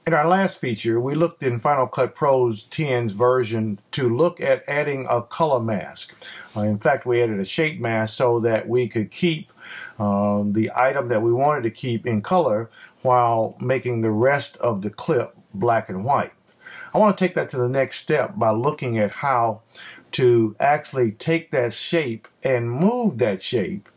In our last feature, we looked in Final Cut Pro's 10's version to look at adding a color mask. In fact, we added a shape mask so that we could keep the item that we wanted to keep in color while making the rest of the clip black and white. I want to take that to the next step by looking at how to actually take that shape and move that shape,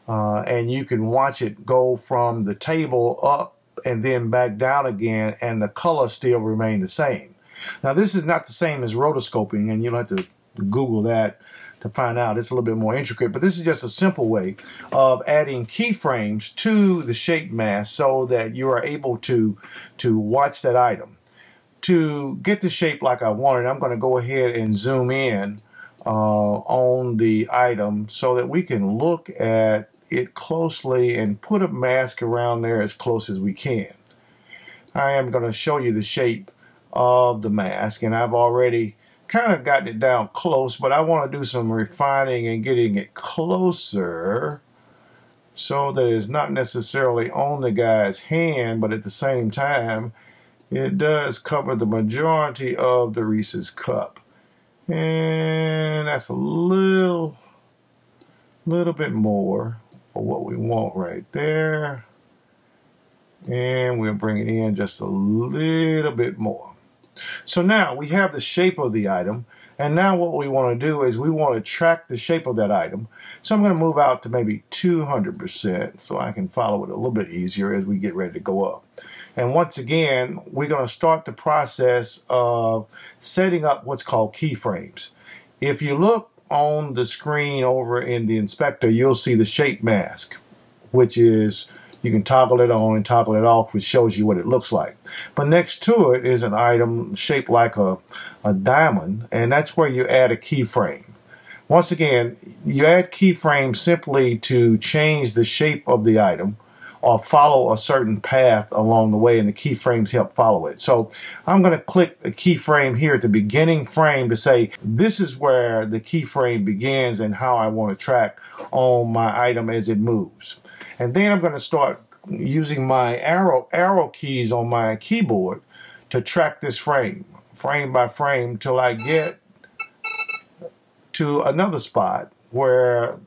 and you can watch it go from the table up and then back down again, and the color still remain the same. Now, this is not the same as rotoscoping, and you'll have to Google that to find out. It's a little bit more intricate, but this is just a simple way of adding keyframes to the shape mask so that you are able to watch that item. To get the shape like I wanted, I'm going to go ahead and zoom in on the item so that we can look at it closely and put a mask around there as close as we can. I am going to show you the shape of the mask, and I've already kind of gotten it down close, but I want to do some refining and getting it closer so that it's not necessarily on the guy's hand, but at the same time it does cover the majority of the Reese's cup. And that's a little bit more for what we want right there. And we'll bring it in just a little bit more. So now we have the shape of the item, and now what we want to do is we want to track the shape of that item. So I'm going to move out to maybe 200% so I can follow it a little bit easier as we get ready to go up. And once again, we're going to start the process of setting up what's called keyframes. If you look on the screen over in the inspector, you'll see the shape mask, which is, you can toggle it on and toggle it off, which shows you what it looks like. But next to it is an item shaped like a diamond, and that's where you add a keyframe. Once again, you add keyframes simply to change the shape of the item or follow a certain path along the way, and the keyframes help follow it. So I'm going to click a keyframe here at the beginning frame to say this is where the keyframe begins and how I want to track on my item as it moves. And then I'm going to start using my arrow keys on my keyboard to track this frame by frame till I get to another spot where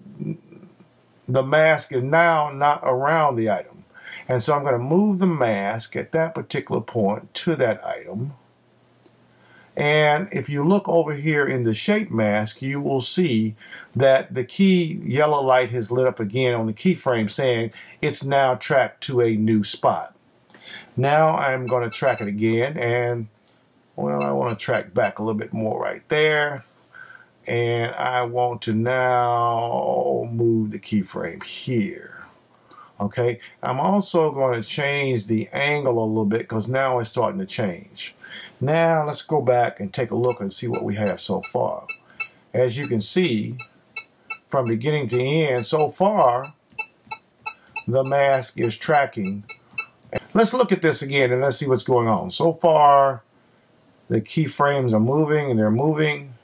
the mask is now not around the item. And so I'm going to move the mask at that particular point to that item. And if you look over here in the shape mask, you will see that the key yellow light has lit up again on the keyframe saying it's now tracked to a new spot. Now I'm going to track it again, and well, I want to track back a little bit more right there. And I want to now move the keyframe here. Okay, I'm also going to change the angle a little bit because now it's starting to change. Now let's go back and take a look and see what we have so far. As you can see, from beginning to end, so far, the mask is tracking. Let's look at this again and let's see what's going on. So far, the keyframes are moving and they're moving.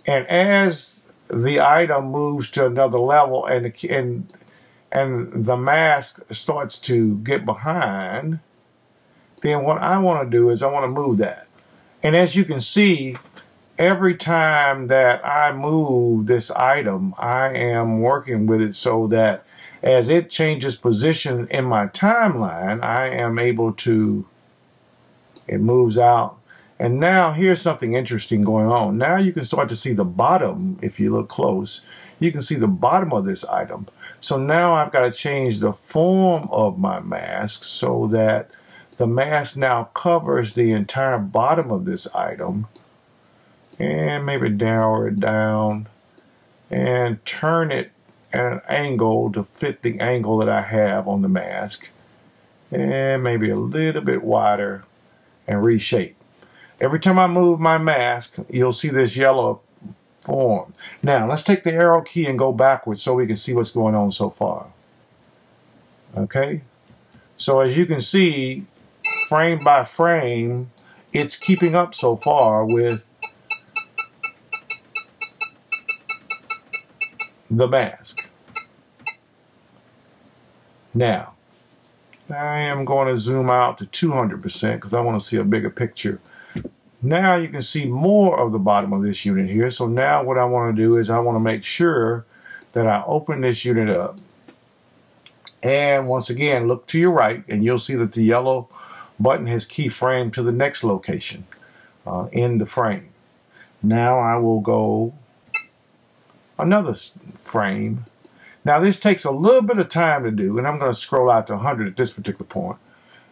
And as the item moves to another level and the mask starts to get behind, then what I want to do is I want to move that. And as you can see, every time that I move this item, I am working with it so that as it changes position in my timeline, I am able to, it moves out. And now here's something interesting going on. Now you can start to see the bottom. If you look close, you can see the bottom of this item. So now I've got to change the form of my mask so that the mask now covers the entire bottom of this item. And maybe narrow it down and turn it at an angle to fit the angle that I have on the mask. And maybe a little bit wider and reshape. Every time I move my mask, you'll see this yellow form. Now, let's take the arrow key and go backwards so we can see what's going on so far. Okay? So as you can see, frame by frame, it's keeping up so far with the mask. Now, I am going to zoom out to 200% because I want to see a bigger picture. Now you can see more of the bottom of this unit here. So now what I want to do is I want to make sure that I open this unit up. And once again, look to your right and you'll see that the yellow button has keyframed to the next location in the frame. Now I will go another frame. Now this takes a little bit of time to do, and I'm going to scroll out to 100 at this particular point.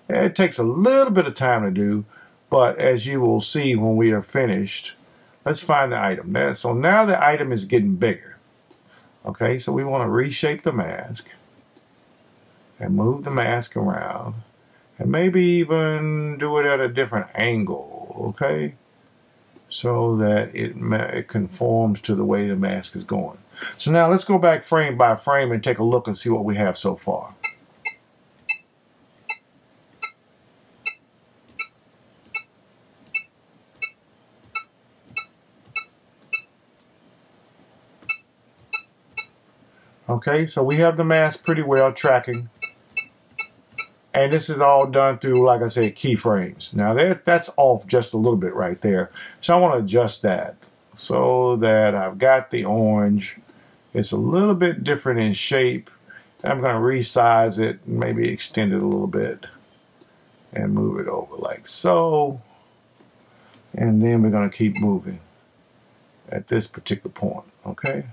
It takes a little bit of time to do, but as you will see when we are finished, let's find the item. So now the item is getting bigger. Okay, so we want to reshape the mask and move the mask around and maybe even do it at a different angle, okay, so that it conforms to the way the mask is going. So now let's go back frame by frame and take a look and see what we have so far. Okay, so we have the mask pretty well tracking. And this is all done through, like I said, keyframes. Now that's off just a little bit right there. So I want to adjust that so that I've got the orange. It's a little bit different in shape. I'm going to resize it, maybe extend it a little bit and move it over like so. And then we're going to keep moving at this particular point, okay?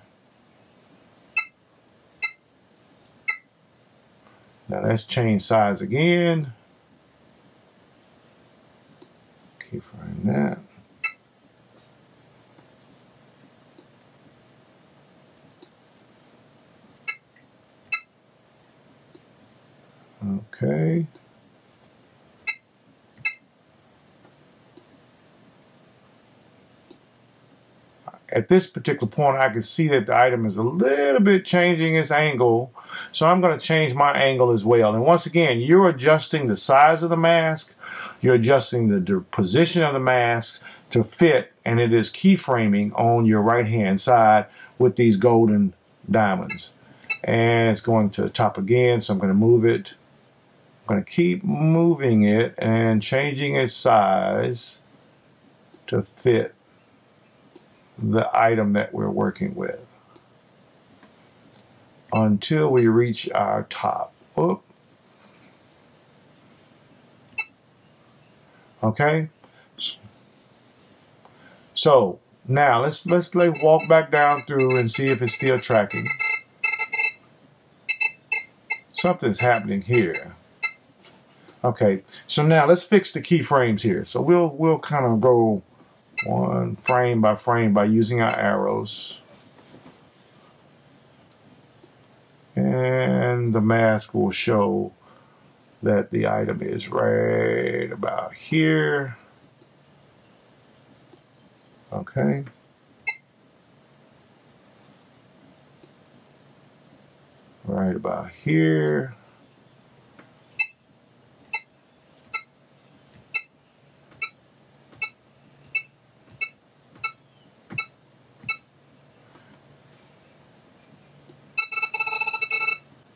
Now let's change size again. Keyframe that. Okay. At this particular point, I can see that the item is a little bit changing its angle. So I'm going to change my angle as well. And once again, you're adjusting the size of the mask. You're adjusting the position of the mask to fit. And it is keyframing on your right-hand side with these golden diamonds. And it's going to the top again. So I'm going to move it. I'm going to keep moving it and changing its size to fit the item that we're working with until we reach our top. Oop. Okay. So now let's walk back down through and see if it's still tracking. Something's happening here. Okay, so now let's fix the keyframes here. So we'll kind of go one frame by using our arrows. And the mask will show that the item is right about here. Okay. Right about here.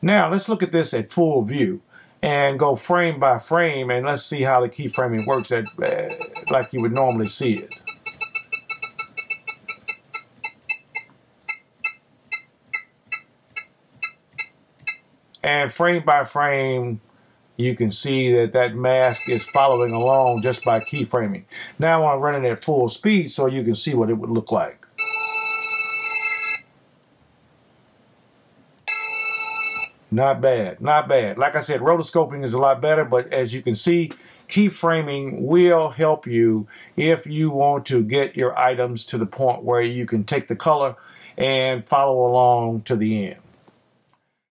Now let's look at this at full view and go frame by frame, and let's see how the keyframing works at like you would normally see it. And frame by frame, you can see that that mask is following along just by keyframing. Now I'm running at full speed so you can see what it would look like. Not bad, not bad. Like I said, rotoscoping is a lot better, but as you can see, keyframing will help you if you want to get your items to the point where you can take the color and follow along to the end.